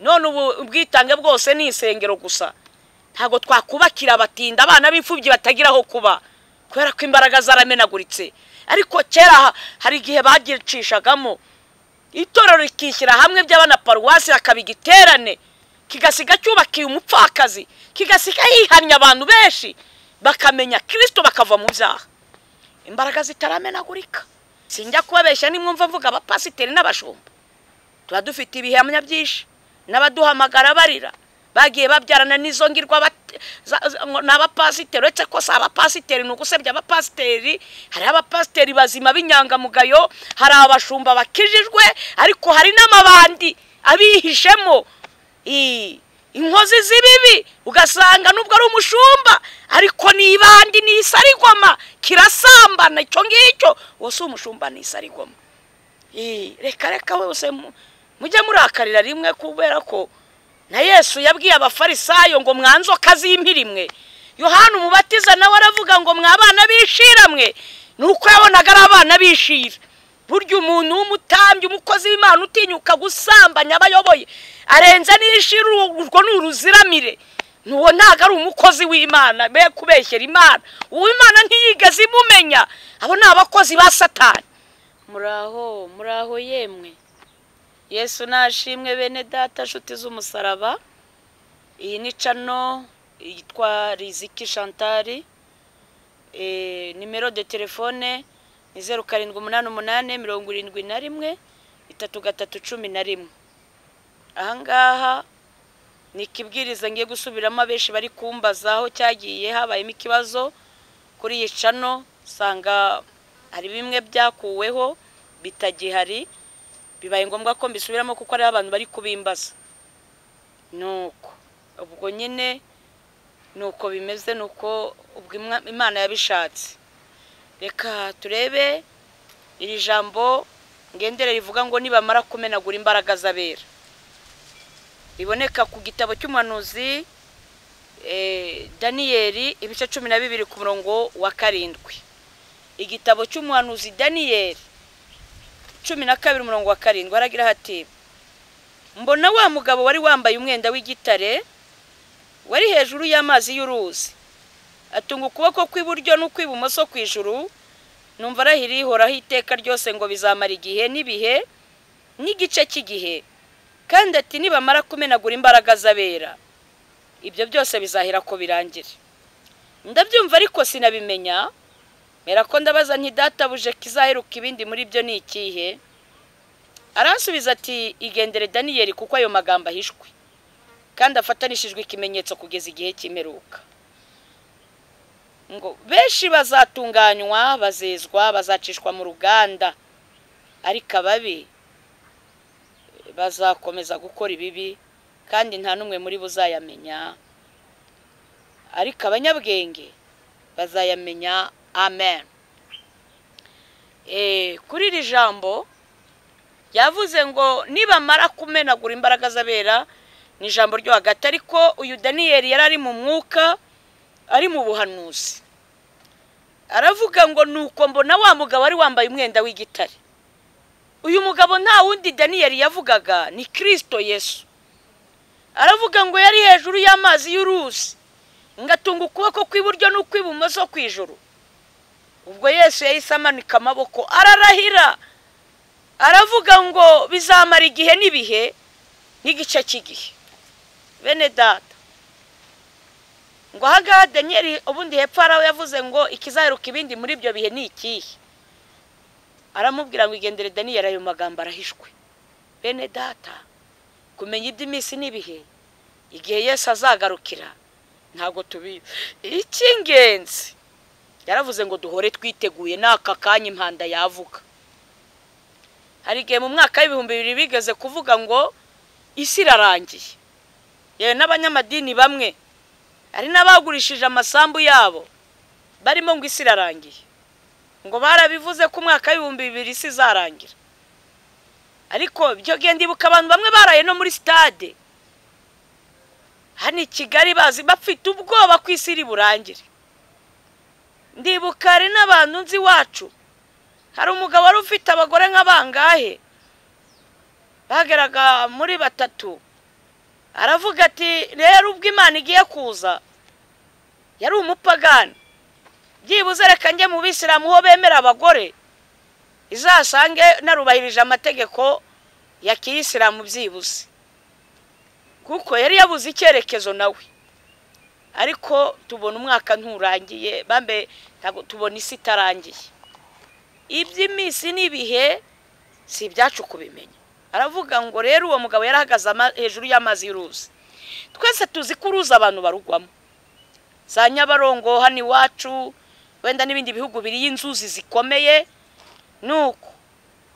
none ubu ubwitange bwose ni isengero gusa. Ntago twakubakira abatinda abana b'imfubyi batagira aho kuba kubera ko imbaraga zaramenaguritse. Ariko kera hari igihe bagicishagamo itorero rikishyira hamwe by'abana paruwasi akabigiterane kigasiga cyubakiye umupfakazi kigasiga yihanya abantu benshi bakamenya Kristo bakava mu byaha. Imbaraga zitaramenagurika. Sinjya kubabeshya nimwumva mvuga abapasiteri n'abashumba. Tuba dufite ibihamya byinshi n'abaduhamagara barira bagiye babyarana n'izo ngirwa n'abapasiteri. Uretse ko si abapasiteri n'ugusebya abapasiteri, hari abapasiteri bazima b'inyangamugayo, hari abashumba bakijijwe, ariko hari n'amabandi abihishemo inkozi z'ibibi ugasanga nubwo ari umushumba ariko ni ibandi ni isarigoma kirasambana. Icyo ngicyo wose umushumba ni isarigoma. Reka wose mujye murakarira rimwe kubera ko na Yesu yabwiye abafarisayo ngo mwanzoka z'impirimwe. Yohana umubatiza nawe aravuga ngo mwabana bishiramwe, nuko yabonaga ari abana bishira. Burya umuntu w'umutambyi umukozi w'Imana utinyuka gusambanya abayoboye arenze n'ishira urwo n'uruziramire, nuwo ntago ari umukozi w'Imana be kubeshyera Imana. Uw'Imana ntiyigeze imumenya. Abo ni abakozi ba Satani. Muraho yemwe. Yesu nashimwe bene data nshuti z'umusaraba. Iyi ni cano yitwa Riziki Chantal. Nimero de telefone ni 0788713311. Ahangaha ni kibwiriza ngiye gusubiramo abeshi bari kumbazaho cyagiye habayemo ikibazo kuri iyi cano, sanga hari bimwe byakuweho bitagihari, bibaye ngombwa ko mbisubiramo kuko ari abantu bari kubimbaza. Nuko ubwo nyine nuko bimeze, nuko ubwo Imana yabishatse. Reka turebe iri jambo ngendere rivuga ngo nibamara kumenagura imbaraga z'abera. Riboneka ku gitabo cy'umuhanuzi Daniyeli ibice 12 ku murongo wa 7. Igitabo cy'umuhanuzi Daniyeli 12 umurongo wa 7 haragira hati: mbona wa mugabo wari wambaye umwenda w'igitare wari hejuru y'amazi y'uruzi, atunga ukuboko kw'iburyo n'ukw'ibumoso kw'ijuru, numva arahira ihoraho iteka ryose ngo bizamara igihe n'ibihe n'igice cy'igihe, kandi ati nibamara kumenagura imbaraga z'abera ibyo byose bizahira ko birangire. Ndabyumva ariko sinabimenya, mera ko ndabaza nti databuje kizaheruka ibindi muri byo ni ikihe? Aransubiza ati igendere Daniyeli kuko ayo magambo ahishwe kandi afatanishijwe ikimenyetso kugeza igihe cy'imperuka. Ngo benshi bazatunganywa, bazezwa, bazacishwa mu ruganda, ariko ababi bazakomeza gukora ibibi kandi nta numwe muri buzayamenya, ariko abanyabwenge bazayamenya. Amen. Kuri iri jambo yavuze ngo nibamara kumenagura imbaraga z'abera, ni ijambo ryo hagati, ariko uyu Daniyeli yari ari mu mwuka, ari mu buhanuzi. Aravuga ngo nuko mbona wa mugabo wari wambaye umwenda w'igitare. Uyu mugabo nta wundi Daniyeli yavugaga, ni Kristo Yesu. Aravuga ngo yari hejuru y'amazi y'uruzi, ngatunga ukuboko kw'iburyo n'ukw'ibumoso kw'ijuru. Ubwo Yesu yahise amanika amaboko ararahira, aravuga ngo bizamara igihe n'ibihe n'igice cy'igihe. Bene data, ngo ahangaha Daniyeli ubundi hepfo araho yavuze ngo ikizaheruka ibindi muri ibyo bihe ni ikihe? Aramubwira ngo igendere Daniyeli, ayo magambo arahishwe. Bene data, kumenya iby'iminsi n'ibihe igihe Yesu azagarukira ntago tubizi. Icy'ingenzi yaravuze ngo duhore twiteguye n'aka kanya impanda yavuga. Hari igihe mu mwaka w'2000 bigeze kuvuga ngo isi irarangiye. Yewe n'abanyamadini bamwe ari n'abagurishije amasambu yabo barimo ngo isi irarangiye, ngo barabivuze ko umwaka w'2000 isi izarangira. Ariko byo genda ibuka abantu bamwe baraye no muri stade hano i Kigali bazi bafite ubwoba ko isi iri burangire. Ndibuka ari n'abantu nzi wacu, hari umugabo wari ufite abagore nk'abangahe bageraga muri batatu aravuga ati rero ubwo Imana igiye kuza yari umupagani byibuze reka njye mu Bisilamu ho bemera abagore izasange narubahirije amategeko ya Kiyisilamu byibuze kuko yari yabuze icyerekezo nawe ariko tubona umwaka nturangiye bambe ntabwo tubona isi itarangiye iby'imisi n'ibihe si ibyacu kubimenya aravuga ngo rero uwo mugabo yarahagaze hejuru y'amazi y'uruzi twese tuzi ko uruzi abantu barugwamo za Nyabarongo hano iwacu wenda n'ibindi bihugu biri inzuzi zikomeye nuko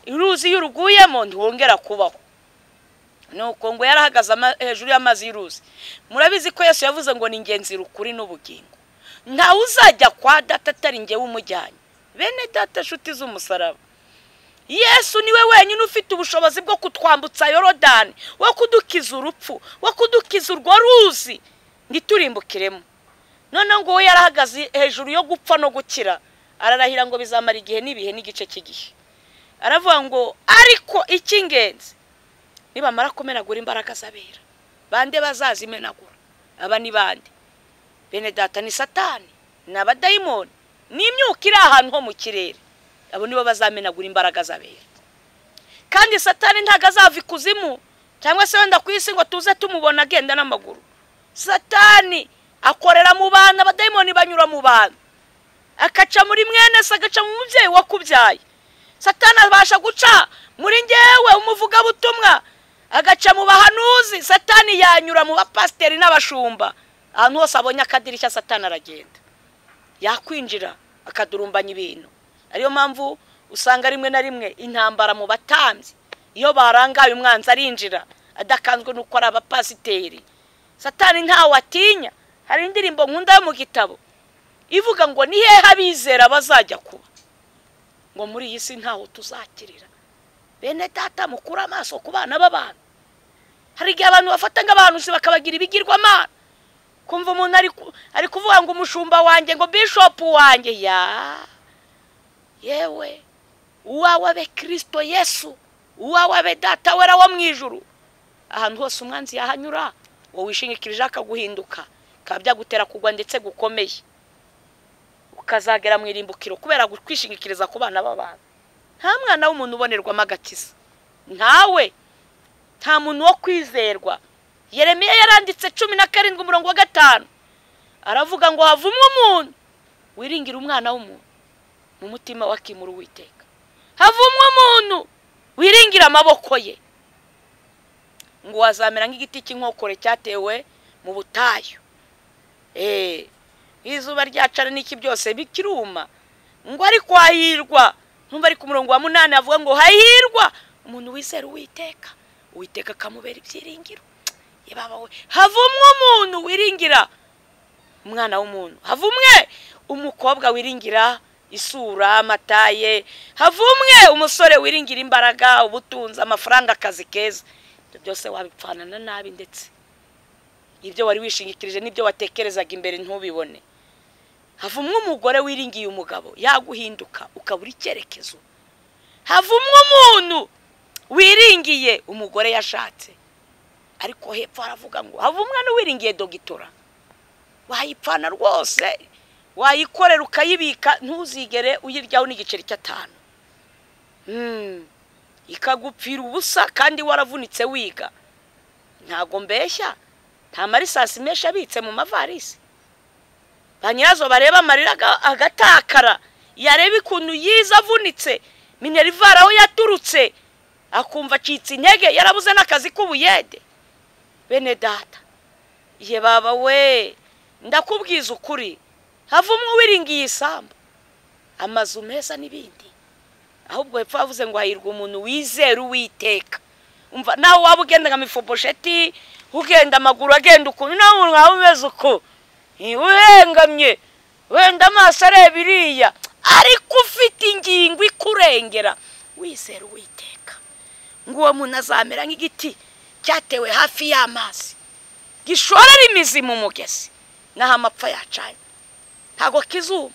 uruzi y'uruguyemo ntiwongera kubaho nuko ngo yarahagaze hejuru y'amazi y'uruzi murabizi ko Yesu yavuze ngo ni ingenzi rukuri n'ubugingo ntawe uzajya kwa data atari njye w'umujyanye bene data nshuti z'umusaraba Yesu niwe wenyine ufite ubushobozi bwo kutwambutsa Yorodani wo kudukiza urupfu wo kudukiza urwo ruzi ntiturimbukiremo none ngo we yarahagaze hejuru yo gupfa no gukira ararahira ngo bizamara igihe n'ibihe n'igice cy'igihe aravuga ngo ariko icy'ingenzi nibamara kumenagura imbaraga z'abera bande bazazimenagura aba ni bande bene data ni Satani n'abadayimoni n'imyuka iri ahantu ho mu kirere abo nibo bazamenagura imbaraga z'abera kandi Satani ntago azava ikuzimu cyangwa se wenda ku isi ngo tuze tumubona agenda n'amaguru Satani akorera mu bana abadayimoni banyura mu bana akaca muri mwene se agaca mu mubyeyi wakubyaye Satani abasha guca muri ngewe umuvuga butumwa agaca mu bahanuzi Satani yanyura mu bapasteri n'abashumba ahantu hose abonye akadirishya Satani aragenda yakwinjira akadurumbanya ibintu ariyo mpamvu usanga rimwe na rimwe intambara mu batambyi iyo barangaye umwanzi arinjira adakanzwe nuko ari abapasiteri Satani ntawe atinya hari indirimbo nkunda yo mu gitabo ivuga ngo ni hehe abizera bazajya kuba ngo muri iyi si ntaho tuzakirira bene data mukura amaso ku bana b'abantu hari igihe abantu bafata nk'abantu bakabagira ibigirwamana kumva umuntu ari kuvuga ngo umushumba wanjye ngo bishop wanjye yewe uwawe be Kristo Yesu uwawe be data wera wo mwijuru ahantu hose umwanzi yahanyura wowe wishingikirije akaguhinduka kabya gutera kugwa ndetse gukomeye ukazagera mu irimbukiro kubera kwishingikiriza ku bana b'abantu nta mwana w'umuntu ubonerwamo agakiza ntawe nta muntu wo kwizerwa Yeremiya yaranditse 17:5 aravuga ngo havumwe umuntu wiringira umwana w'umuntu mu mutima wakimura Uwiteka havumwe umuntu wiringira amaboko ye ngo wazamera nk'igiti cy'inkokore cyatewe mu butayu izuba ryacana n'iki byose bikiruma ngo ari kwahirwa ntumva ari ku murongo wa 8 avuga ngo hahirwa umuntu wizera Uwiteka Uwiteka kamubera ibyiringiro yebaba we havumwe umuntu wiringira umwana w'umuntu havumwe umukobwa wiringira isura amataye havumwe umusore wiringira imbaraga ubutunzi amafaranga akazi keza byose wabipfanana nabi ndetse ibyo wari wishingikirije nibyo watekerezaga imbere ntubibone havumwe umugore wiringiye umugabo yaguhinduka ukabura icyerekezo havumwe umuntu wiringiye umugore yashatse ariko hepfo aravuga ngo havumwe n'uwiringiye dogitora wayipfana rwose wayikorera ukayibika ntuzigere uyiryaho n'igiceri cy'atanu ikagupfira ubusa kandi waravunitse wiga ntago mbeshya nta marisasi menshi abitse mu mavarisi banyirazo bareba amarira agatakara yareba ikuntu yiza avunitse Minerivara aho yaturutse akumva acitse intege yarabuze n'akazi k'ubuyede bene data ye baba we ndakubwiza ukuri havumwe wiringiye isambu amazu meza n'ibindi ahubwo hepfo avuze ngo hahirwa umuntu wizera Uwiteka umva nawe waba ugenda nka Mifobosheti ugenda amaguru agenda ukuntu nawe mwawe umeze uko uhengamye wenda amaso areba iriya ariko ufite ingingo ikurengera wizera Uwiteka ngo uwo muntu azamera nk'igiti cyatewe hafi y'amazi gishorera imizi mu mugezi naho amapfa yacanye ntago kizuma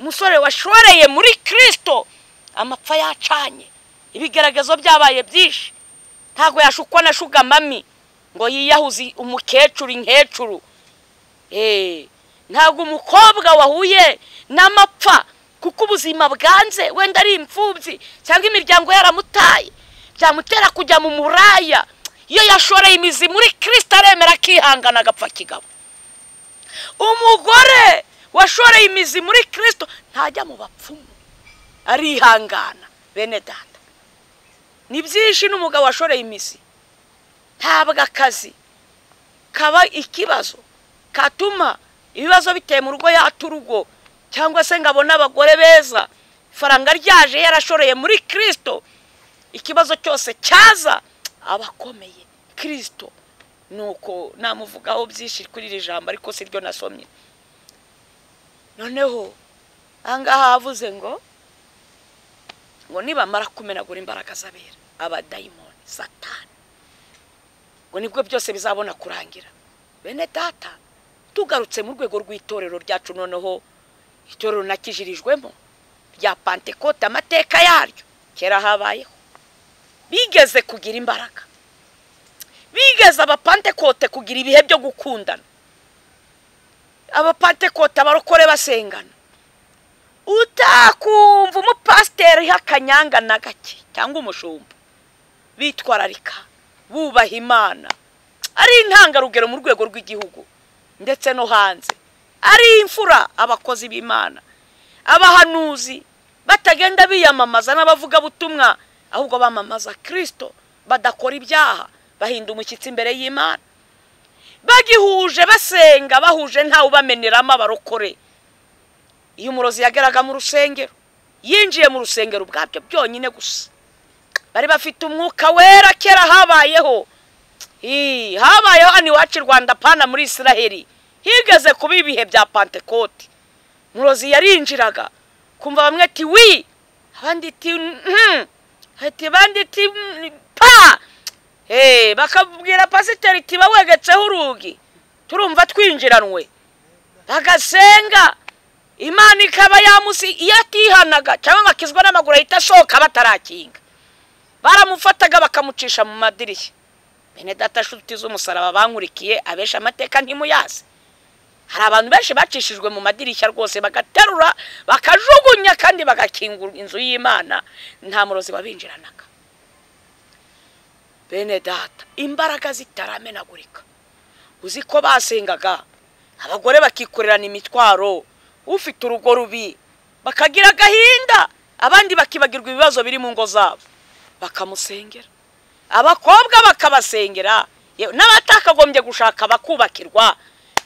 umusore washoreye muri Kristo amapfa yacanye ibigaragazo byabaye byinshi ntago yashukwa na shuga mami ngo yiyahuzi umukecuru inkecuru. Ntago umukobwa wahuye n'amapfa kuko ubuzima bwanze wenda ari imfubyi cyangwa imiryango yaramutaye byamutera kujya mu muraya. Iyo yashoreye imizi muri Kristo aremera kihangana agapfa kigabo. Umugore washoreye imizi muri Kristo ntajya mu bapfumu arihangana. Bene data, ni byinshi n'umugabo washoreye imizi ntabwo akazi kaba ikibazo katuma ibibazo biteye mu rugo yaturugo cyangwa se ngabona abagore beza faranga ryaje yarashoreye muri Kristo. Ikibazo cyose cyaza abakomeye Kristo. Nuko namuvugaho byinshi kuri iri jambo ariko siryo nasomye. Noneho angaha havuze ngo nibamara kumenagura imbaraga z'abera abadayimoni Satani ngo nibwo byose bizabona kurangira. Bene data, tugarutse mu rwego rw'itorero ryacu, noneho itorero nakijirijwemo rya Pentecote, amateka yaryo kera habayeho bigeze kugira imbaraga, bigeze abapantekote kugira ibihe byo gukundana. Abapantekote abarokore basengana, utakumva umupasiteri hakanyanga na gake cyangwa umushumba bitwararika bubaha Imana, ari intangarugero mu rwego rw'igihugu ndetse no hanze, ari imfura abakozi b'Imana, abahanuzi batagenda biyamamaza n'abavuga butumwa ahubwo bamamaza Kristo, badakora ibyaha, bahinda umushyitsi imbere y'Imana, bagihuje basenga bahuje ntawe bameneramo abarokore. Iyo umurozi yageraga mu rusengero yinjiye mu rusengero ubwabyo byonyine gusa bari bafite umwuka wera. Kera habayeho hano iwacu Rwanda pana muri Israeli higeze kuba ibihe bya Pentecote. Umurozi yarinjiraga kumva bamwe ati wi, abandi ati bandi ati pa, bakabwira pasiteri ati bawegetseho urugi turumva twinjiranwe, bagasenga Imana ikaba yamusi yatihanaga cyangwa makizwa n'amaguru ahita asohoka batarakinga, baramufataga bakamucisha mu madirishya. Bene data shuti z'umusaraba bankurikiye abesha amateka ntimuyazi, hari abantu benshi bacishijwe mu madirishya rwose bagaterura bakajugunya kandi bagakingura inzu y'Imana, nta murozi wabinjiranaga. Bene data, imbaraga zitaramenagurika, uzi ko basengaga abagore bakikorerana imitwaro, ufite urugo rubi bakagira gahinda, abandi bakibagirwa ibibazo biri mu ngo zabo bakamusengera, abakobwa bakabasengera, n'abatakagombye gushaka bakubakirwa.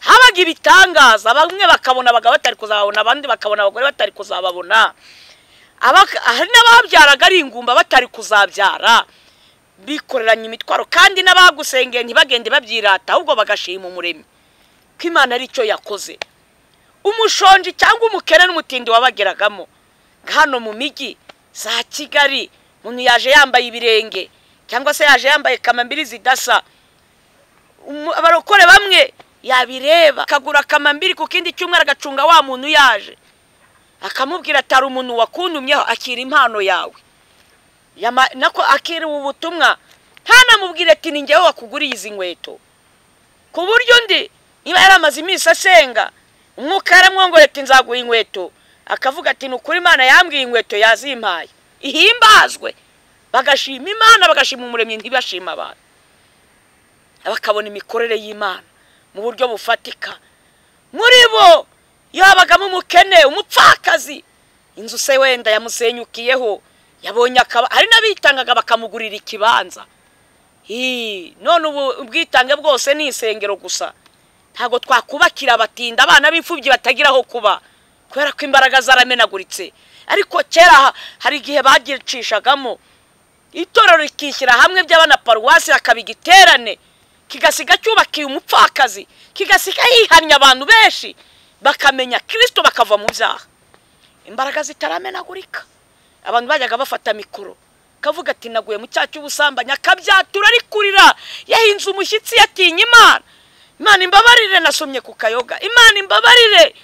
Habaga ibitangaza, bamwe bakabona abagabo batari kuzababona, abandi bakabona abagore batari kuzababona, hari n'ababyaraga ari ingumba batari kuzabyara, bikoreranye imitwaro kandi n'abagusengeye ntibagende babyirata ahubwo bagashima Umuremyi ko Imana ari cyo yakoze. Umushonji cyangwa umukene n'umutindi wabageragamo hano mu migi za Kigali, umuntu yaje yambaye ibirenge cyangwa se yaje yambaye kamambiri zidasa, abarokore bamwe yabireba akagura kamambiri ku kindi cyumwe agacunga wa muntu yaje akamubwira atari umuntu wakuntumyeho akira impano yawe, nako akira ubutumwa ntanamubwire ati ni ngewe wakuguriye izi nkweto, ku buryo ndi niba yaramaze iminsi asenga umwuka yaramwongoreye ati nzaguha inkweto, akavuga ati nukuri Imana yambwiye inkweto yazimpaye, ihimbazwe. Bagashima Imana, bagashima Umuremyi, ntibashima abantu, bakabona imikorere y'Imana mu buryo bufatika. Muri bo yabagamo umukene, umupfakazi, inzu se wenda yamusenyukiyeho, yabonye hari n'abitangaga bakamugurira ikibanza. None ubwitange bwose ni isengero gusa, ntago twakubakira abatinda abana b'imfubyi batagiraho kuba kubera ko imbaraga zaramenaguritse. Ariko kera hari igihe bagicishagamo itorero rikishyira hamwe by'abana paruwasi akabigiterane, kigasiga cyubakiye umupfakazi, kigasiga yihanya abantu benshi bakamenya Kristo bakava mu byaha. Imbaraga zitaramenagurika, abantu bajyaga bafata mikoro kavuga ati naguye mu cyaha cy'ubusambanya, akabyatura ari kurira yahinze umushyitsi yatinya Imana. Imana imbabarire, nasomye ku kayoga, Imana imbabarire,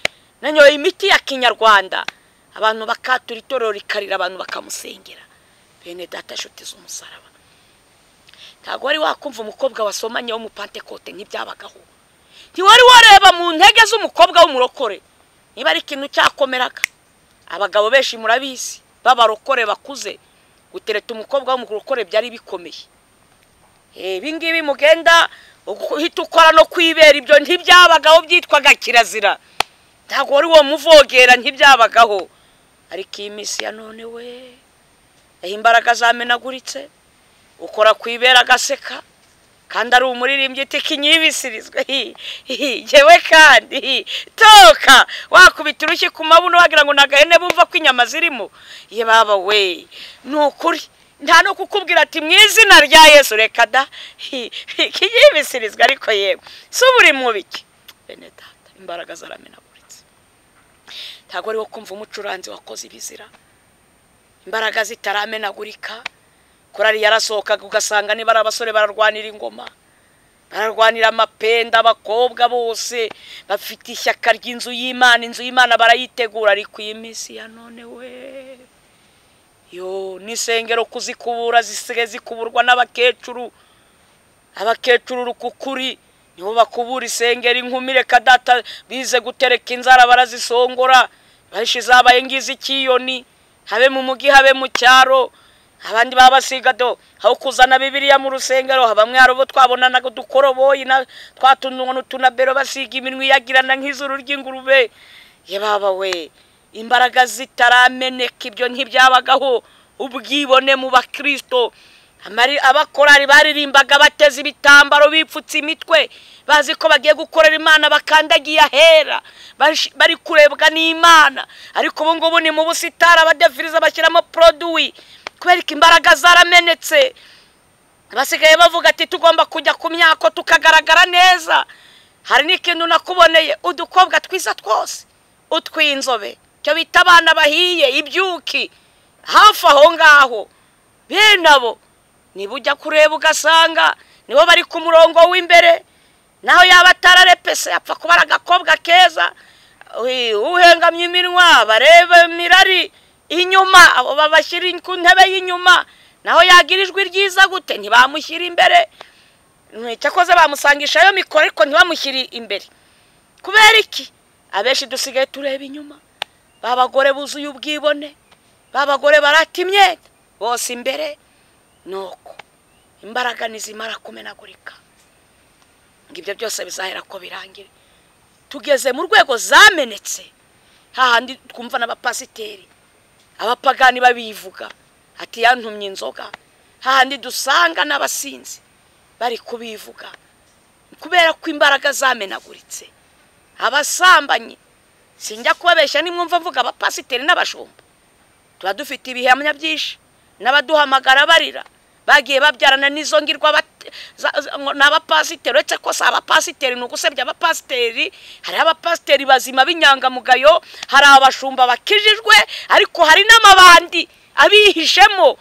nanyoye imiti ya Kinyarwanda. Abantu bakatura itorero rikarira, abantu bakamusengera. Bene data shuti z'umusaraba, ntabwo wari wakumva umukobwa wasomanye wo mu Pentecote nk'ibyabagaho. Ntiwari wareba mu ntege z'umukobwa w'umurokore niba ari ikintu cyakomeraga. Abagabo benshi murabizi babarokore bakuze gutereta umukobwa w'umurokore byari bikomeye. Ibingibi mugenda uhita ukora no kwibera ibyo ntibyabagaho, byitwaga kirazira. Ntabwo wari wo muvogera ntibyabagaho. Ariko iyi minsi ya none we imbaraga zamenaguritse, ukora kwibera gaseka kandi ari umuririmbyi itikinyibisirizwe yewe kandi toka wakubita urushyi ku mabuno wagira ngo nagahene bumva ko inyama zirimo. Ye baba we nukuri nta no kukubwira ati mu izina rya Yesu reka da kinyibisirizwe. Ariko yewe suburi mu biki bene data, imbaraga zaramenaguritse. Ntabwo ari wo kumva umucuranzi wakoze ibizira, imbaraga zitaramenagurika. Korari yarasohokaga ugasanga niba ari abasore bararwanira ingoma, bararwanira amapenda, abakobwa bose bafite ishyaka ry'inzu y'Imana, inzu y'Imana barayitegura. Ariko iyi minsi ya none we yo nisengero kuzikubura zisigaye zikuburwa n'abakecuru. Abakecuru rukukuri nibo bakubura isengero. Inkumi reka data bize gutereka inzara barazisongora, bahishize abaye ngizi kiyoni, habe mu mugi habe mu cyaro. Abandi babasiga do aho kuzana Bibiliya mu rusengero, bamwe arobo twabonana ko dukoroboyi na twatunwa tunabero basiga iminwi yagirana nk'izuru ry'ingurube. Ye baba we imbaraga zitarameneka ibyo ntibyabagaho. Ubwibone mu bakristo, abakorari baririmbaga bateze ibitambaro bipfutse imitwe, bazi ko bagiye gukorera Imana, bakandagiye ahera bari kurebwa n'Imana. Ariko ubu ngubu ni mu busitara badefiriza bashyiramo produit kubera ko imbaraga zaramenetse. Basigaye bavuga ati tugomba kujya ku myako tukagaragara neza. Hari n'ikintu nakuboneye, udukobwa twiza twose utwinzobe cyo bita abana bahiye ibyuki hafi aho ngaho, bene abo niba ujya kureba ugasanga nibo bari ku murongo w'imbere, naho yaba atararepese apfa kuba ari agakobwa keza uhengamye iminwa bareba mirari inyuma, abo babashyira ku ntebe y'inyuma. Naho yagira ijwi ryiza gute ntibamushyira imbere, cyakoze bamusangishayo mikoro ariko ntibamushyire imbere. Kubera iki? Abenshi dusigaye tureba inyuma. Babagore buzuye ubwibone, babagore baratimye bose imbere. Nuko imbaraga nizimara kumenagurika, ngibyo byose bizahera ko birangire. Tugeze mu rwego zamenetse, hahandi twumva n'abapasiteri abapagani babivuga ati yantumye inzoga. Hahandi dusanga n'abasinzi bari kubivuga kubera ko imbaraga zamenaguritse. Abasambanyi sinjya kubabeshya nimwumva mvuga abapasiteri n'abashumba, tuba dufite ibihamya byinshi n'abaduhamagara barira bagiye babyarana n'izo ngirwa n'abapasiteri. Uretse ko si abapasiteri ni ugusebya abapasiteri. Hari abapasiteri bazima b'inyangamugayo, hari abashumba bakijijwe, ariko hari n'amabandi abihishemo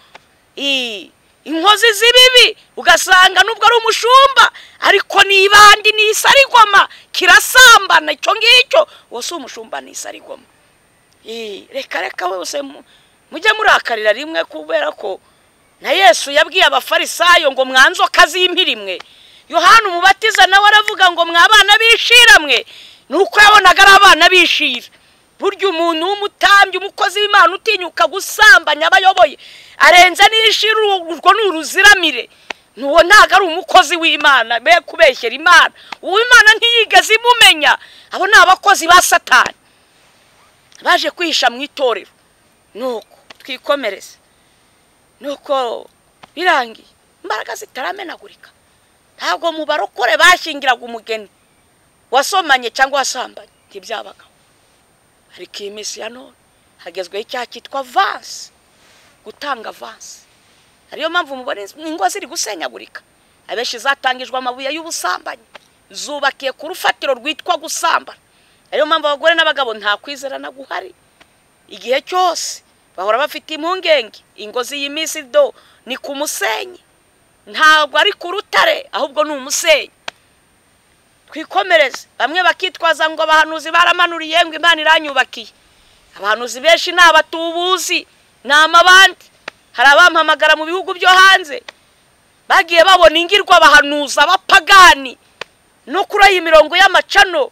inkozi z'ibibi. Ugasanga nubwo ari umushumba ariko nibandi ni isarigoma kirasambana. Icyo ngicyo wose umushumba ni isarigoma. Reka wose mujye murakarira rimwe, kubera ko na Yesu yabwiye abafarisayo ngo mwanzoka z'impirimwe. Yohana umubatiza nawe aravuga ngo mwabana bishiramwe. Nuko yabonaga ari abana bishira. Burya umuntu w'umutambyi umukozi w'Imana utinyuka gusambanya abayoboye arenze n'ishira, urwo n'uruziramire. Nuwo ntago ari umukozi w'Imana, be kubeshyera Imana. Uw'Imana ntiyigeze imumenya. Abo ni abakozi ba Satani baje kwihisha mu itorero. Nuko twikomereze. Nuko birangiye imbaraga zitaramenagurika. Ntabwo mu barokore bashyingiraga umugeni wasomanye cyangwa wasambanye, ntibyabagaho. Ariko iyi minsi ya none hagezweho icyaha cyitwa avance, gutanga avance. Ariyo mpamvu mubona ingo ziri gusenyagurika. Abenshi zatangijwe amabuye y'ubusambanyi, zubakiye ku rufatiro rwitwa gusambana. Ariyo mpamvu abagore n'abagabo nta kwizerana guhari. Igihe cyose bahora bafite impungenge. Ingozi y'imisi do ni ku musenyi, ntabwo ari ku rutare, ahubwo ni umusenyi. Twikomereze. Bamwe bakitwaza ngo abahanuzi baramanuriye ngo Imana iranyubakiye. Abahanuzi benshi ni abatubuzi, ni amabandi. Hari abampamagara mu bihugu byo hanze bagiye babona ingirwa bahanuza abapagani no kuri iyi mirongo y'amacano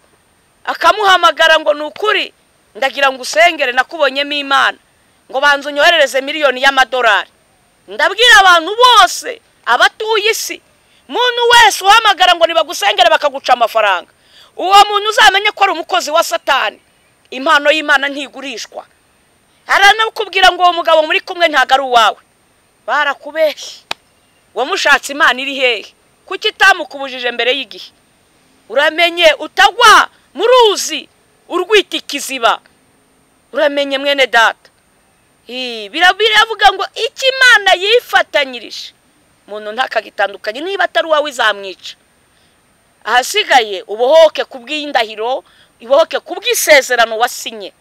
akamuhamagara ngo nukuri ndagira ngo usengere nakubonyemo Imana ngo banze unyoherereze miliyoni y'amadolari. Ndabwira abantu bose abatuye isi, muntu wese uhamagara ngo nibagusengere bakaguca amafaranga, uwo muntu uzamenye ko ari umukozi wa Satani. Impano y'Imana ntigurishwa. Aranakubwira ngo uwo mugabo muri kumwe ntago ari uwawe, barakubeshye. Wamushatse Imana iri hehe? Kuki itamukubujije mbere y'igihe? Uramenye utagwa mu ruzi urwita ikiziba. Uramenye mwene data. Biravuga ngo iki Imana yifatanyirije umuntu ntakagitandukanye, niba atari uwawe izamwica. Ahasigaye ubohoke kubw'indahiro, ibohoke kubw'isezerano wasinye.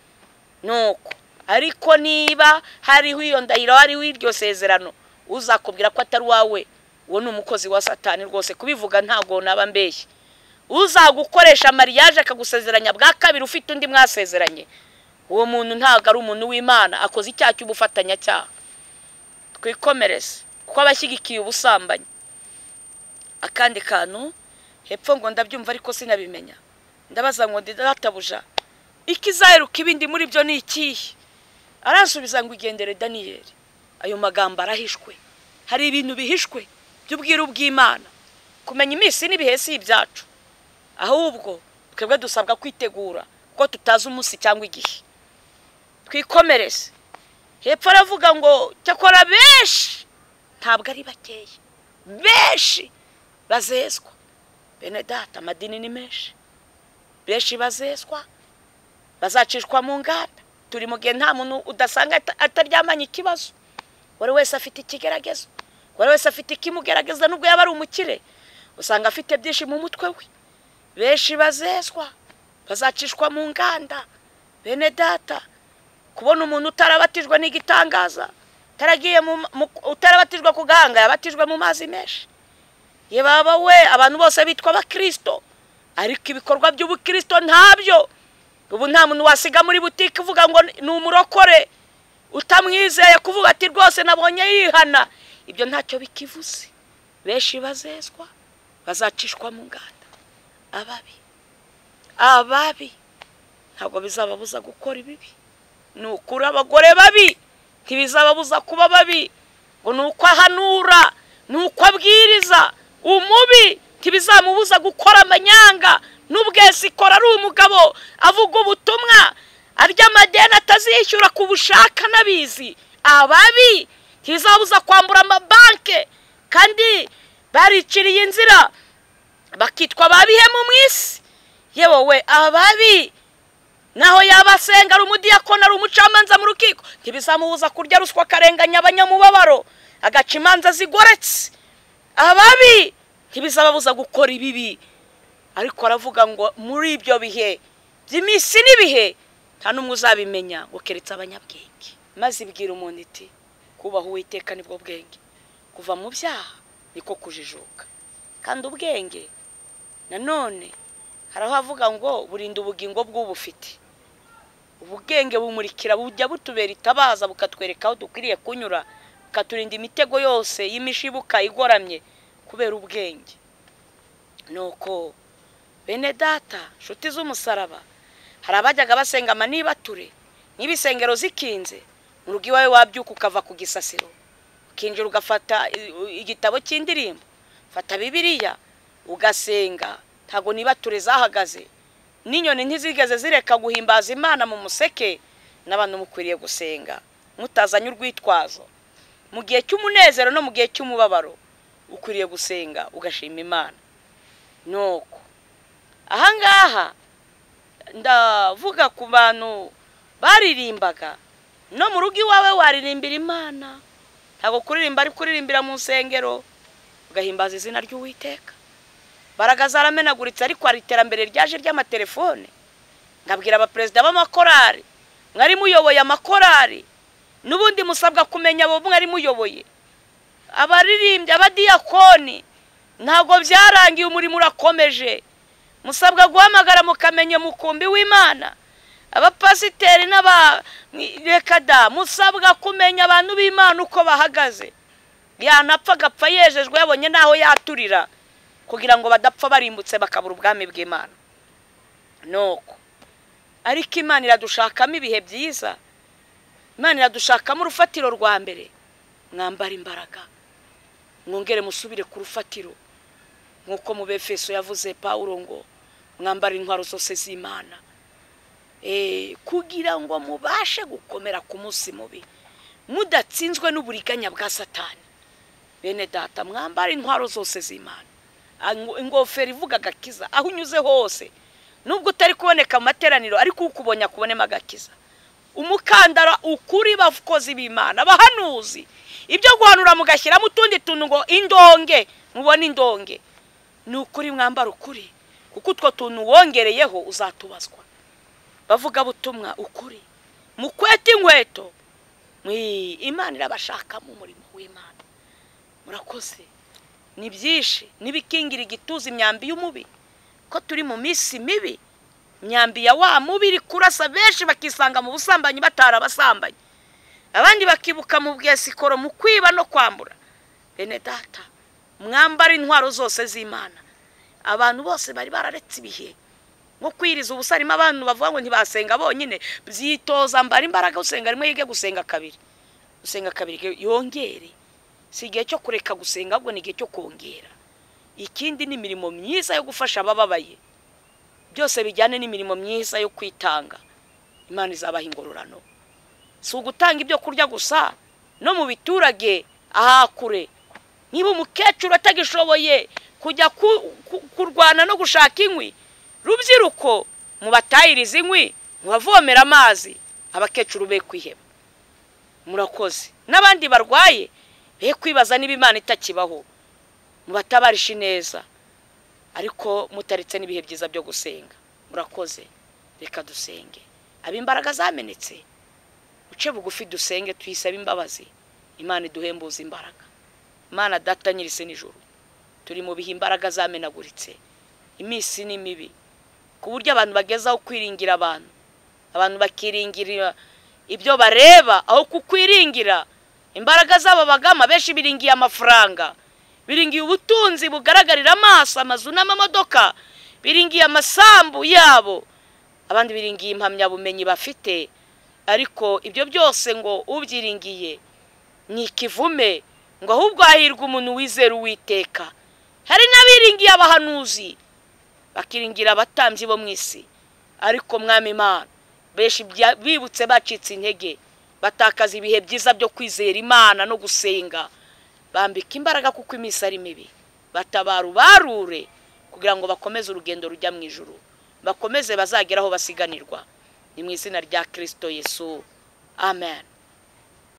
Nuko ariko niba hariho iyo ndahiro, hariho iryo sezerano, uzakubwira ko atari wawe, uwo ni umukozi wa Satani rwose. Kubivuga ntago naba mbeshye. Uzagukoresha mariage akagusezeranya bwa kabiri ufite undi mwasezeranye, uwo muntu ntago ari umuntu w'Imana, akoze icyaha cy'ubufatanya cyaha. Twikomereze kuko abashyigikiye ubusambanyi. Akandi kantu hepfo ngo ndabyumva ariko sinabimenya, ndabaza ngo ndatabuja ikizaheruka ibindi muri byo ni ikihe? Aransubiza ngo igendere Daniyeli, ayo magambo arahishwe. Hari ibintu bihishwe by'ubwiru bw'Imana. Kumenya iminsi n'ibihe si ibyacu, ahubwo twebwe dusabwa kwitegura ko tutazi umunsi cyangwa igihe. Twikomereze hepfo aravuga ngo cyakora benshi, ntabwo ari bakeya, benshi bazezwa. Bene data, amadini ni menshi, benshi bazezwa, bazacishwa mu nganda. Turi mu gihe nta muntu udasanga ataryamanye ikibazo. Wari wese afite ikigeragezo, wari wese afite ikimugerageza. Nubwo yaba ari umukire, usanga afite byinshi mu mutwe we. Benshi bazezwa, bazacishwa mu nganda. Bene data, kubona umuntu utarabatijwe n'igitangaza, utarabatijwe ku gahanga, yabatijwe mu mazi menshi. Yebaba we, abantu bose bitwa abakristo, ariko ibikorwa by'ubukristo ntabyo. Ubu nta muntu wasiga muri butike uvuga ngo ni umurokore utamwizeye, kuvuga ati rwose nabonye yihana. Ibyo ntacyo bikivuze. Benshi bazezwa, bazacishwa mu nganda. Ababi ntabwo bizababuza gukora ibibi. Nukuri abagore babi ntibizababuza kuba babi. Ngo nuko ahanura, nuko abwiriza, umubi ntibizamubuza gukora amanyanga. Nubwese ikora ari umugabo avuga ubutumwa, arya amadeni atazishyura ku bushaka nabizi. Ababi ntibizabuza kwambura amabanke, kandi bariciriye inzira bakitwa babihemu mu isi. Yewe we, ababi naho yabasenga ari umudiyakoni, ari umucamanza mu rukiko, ntibizamubuza kurya ruswa, akarenganya abanyamubabaro, agaca imanza zigoretse. Ababi ntibizababuza gukora ibibi. Ariko aravuga ngo muri ibyo bihe by'iminsi n'ibihe nta n'umwe uzabimenya ngo keretse abanyabwenge. Maze ibwira umuntu iti kubaha Uwiteka nibwo bwenge, kuva mu byaha niko kujijuka. Kandi ubwenge nanone haraho avuga ngo burinda ubugingo bw'ubufite. Ubwenge bumurikira, bujya butubera itabaza, bukatwereka aho dukwiriye kunyura, bukaturinda imitego yose y'imishibuka igoramye kubera ubwenge. Nuko bene data, nshuti z'umusaraba, hari abajyaga basenga amanibature n'ibisengero zikinze. Mu rugo iwawe wabyuka ukava ku gisasiro, ukinjira ugafata igitabo cy'indirimbo, fata Bibiliya ugasenga. Ntago nibature zahagaze, n'inyoni ntizigeze zireka guhimbaza Imana mu museke. N'abantu mukwiriye gusenga mutazanye urwitwazo. Mu gihe cy'umunezero no mu gihe cy'umubabaro ukwiriye gusenga ugashima Imana. Nuko ahangaha ndavuga ku bantu baririmbaga, no mu rugo iwawe waririmbira Imana. Ntago kuririmba ari kuririmbira mu nsengero, ugahimbaza izina ry'Uwiteka. Baraga zaramenaguritse, ariko hari iterambere ryaje ry'amatelefone. Ngabwira abaperezida b'amakorari, mwari muyoboye amakorari, n'ubundi musabwa kumenya abo mwari muyoboye. Abaririmbye, abadiyakoni, ntago byarangiye, umurimo urakomeje. Musabwa guhamagara mukamenya mukumbi w'Imana. Abapasiteri n'abarekada musabwa kumenya abantu b'Imana uko bahagaze. yanapfa agapfa yejejwe yabonye naho yaturira kugira ngo badapfa barimbutse bakabura ubwami bw'Imana. Nuko ariko Imana iradushakamo ibihe byiza. Imana iradushakamo urufatiro rwa mbere. Mwambara imbaraga, mwongere musubire ku rufatiro nkuko mu Befeso yavuze Paulo ngo mwambara intwaro zose z'Imana kugira ngo mubashe gukomera ku munsi mubi, mudatsinzwe n'uburiganya bwa Satani. Bene data, mwambara intwaro zose z'Imana. Ingofero ivuga agakiza aho unyuze hose, nubwo utari kuboneka mu materaniro ariko ukubonye akubonema agakiza. Umukandara ukuri bavukozi b'Imana, abahanuzi, ibyo guhanura mugashyiramo utundi tuntu ngo indonge, mubone indonge. Ni ukuri mwambara ukuri, kuko utwo tuntu wongereyeho uzatubazwa. Bavuga butumwa ukuri, mukwete inkweto. Imana irabashaka mu murimo w'Imana. Murakoze. Ni byinshi nibikingira igituza imyambi y'umubi, ko turi mu minsi mibi. Myambi ya wa mubiri kurasa benshi bakisanga mu busambanyi batarabasambanye, abandi bakibuka mu bwesikoro mu kwiba no kwambura. Bene data, mwambara intwaro zose z'Imana. Abantu bose bari bararetse ibihe nko kwiriza ubusarima. Abantu bavuga ngo ntibasenga bonyine, byitoza mbara imbaraga. Usenga rimwe yige gusenga kabiri, usenga kabiri yongere. Si igihe cyo kureka gusenga, ahubwo ni igihe cyo kongera. Ikindi ni imirimo myiza yo gufasha abababaye, byose bijyane n'imirimo myiza yo kwitanga. Imana izabaha ingororano. Si ugutanga ibyo kurya gusa, no mu biturage ahakure. Niba umukecuru atagishoboye kujya kurwana no gushaka inkwi, rubyiruko mubatayiriza inkwi, mubavomera amazi, abakecuru be kwiheba. Murakoze. N'abandi barwaye be kwibaza niba Imana itakibaho, mubatabarisha neza, ariko mutaritse n'ibihe byiza byo gusenga. Murakoze. Reka dusenge. Abimbaraga zamenetse, uce bugufi dusenge, tuyisaba imbabazi. Imana iduhembuza imbaraga. Imana data nyirise nijoro, turi mu bihe imbaraga zamenaguritse, imisi ni mibi, ku buryo abantu bagezaho kwiringira abantu bakiringira ibyo bareba aho kukwiringira imbaraga zabo. Bagama benshi biringiye amafaranga, biringiye ubutunzi bugaragarira amaso, amazu n'amamodoka, biringiye amasambu yabo, abandi biringiye impamyabumenyi bafite. Ariko ibyo byose ngo ubyiringiye ni ikivume, ngo ahubwo hahirwa umuntu wizera Uwiteka. Hari n'abiringiye abahanuzi, bakiringira abatambyi bo mu isi. Ariko Mwami Imana, benshi bibutse bacitse intege, batakaza ibihe byiza byo kwizera Imana no gusenga, bambika imbaraga kuko imisi ari mibi. Batabarubarure kugira ngo bakomeze urugendo rujya mu ijuru, bakomeze bazageraho basiganirwa. Ni mu izina rya Kristo Yesu. Amen.